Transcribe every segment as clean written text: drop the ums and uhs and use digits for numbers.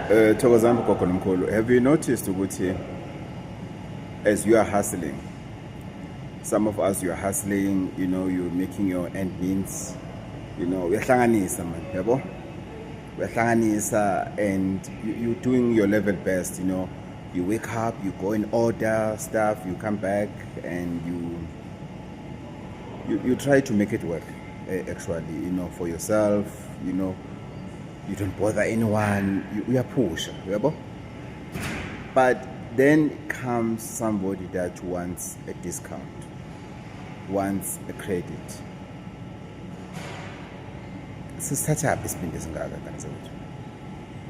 Thokozani gogo nomkhulu, have you noticed ukuthi as you are hustling, some of us, you're hustling, you're making your end meets, uyahlanganisa man, yabo? Uyahlanganisa and you're doing your level best, you wake up, you go and order stuff, you come back and you try to make it work, actually, for yourself, you don't bother anyone, you are push, yabo? But then comes somebody that wants a discount, wants a credit. Sisithatha isibindi esingaka kanzewethu.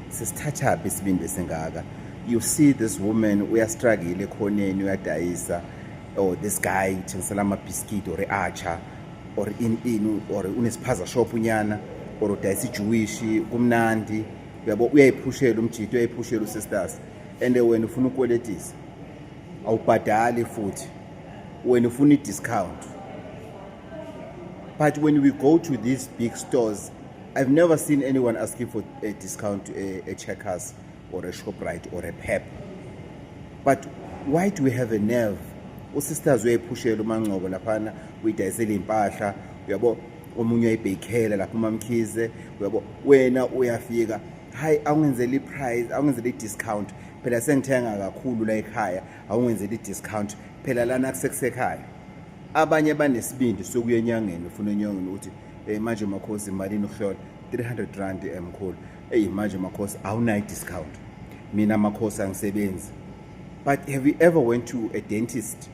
Sisithatha isibindi esingaka. You see this woman uyastruggle ekhoneni uyadayisa, or this guy uthengisela ama-biscuit or i-acha or or unesiphaza shop unyana or udayisa ijuwishi kumnandi, uyabo, uyayiphushela umjito, uyayiphushela usisters, and wena ufuna ukweletisa awubhadali futhi, wena ufuna i-discount. But when we go to these big stores, I've never seen anyone asking for a discount to a Checkers or a ShopRite or a Pep. But why do we have a nerve? Usisters uyayiphushela umancobo laphana, uyidayisela impahla, uyabo, omunye uyayibhekela lapha uMamkhize, uyabo, wena uyafika, hayi awungenzeli price, awungenzeli discount, phela sengithenga kakhulu la ekhaya, awungenzeli discount, phela lana kusekusekhaya. Abanye banesibindi sokuya enyangeni, ufuna enyangeni uthi manje makhosi malini ukuhlola 300 rand emkhulu, manje makhosi awunayo discount, mina makhosi angisebenzi. But have you ever went to a dentist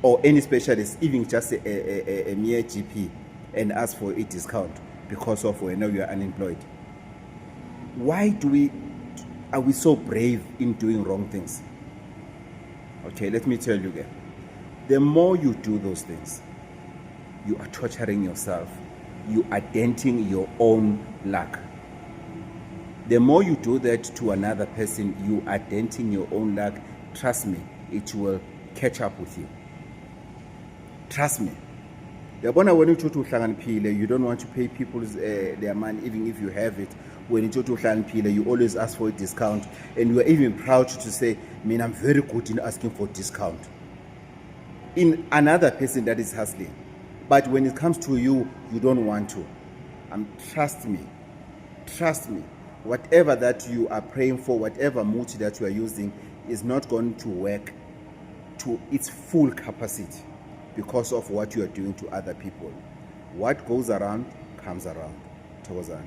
or any specialist, even just a mere GP, and asked for a discount because of when you are unemployed? Why are we so brave in doing wrong things? Okay, let me tell you again. The more you do those things, you are torturing yourself. You are denting your own luck. The more you do that to another person, you are denting your own luck. Trust me, it will catch up with you. Trust me. Yabona when you don't want to pay people their money, even if you have it. When you always ask for a discount, and you are even proud to say, I'm very good in asking for discount in another person that is hustling. But when it comes to you, you don't want to. Trust me, whatever that you are praying for, whatever motive that you are using is not going to work to its full capacity because of what you are doing to other people. What goes around comes around. Thokozani.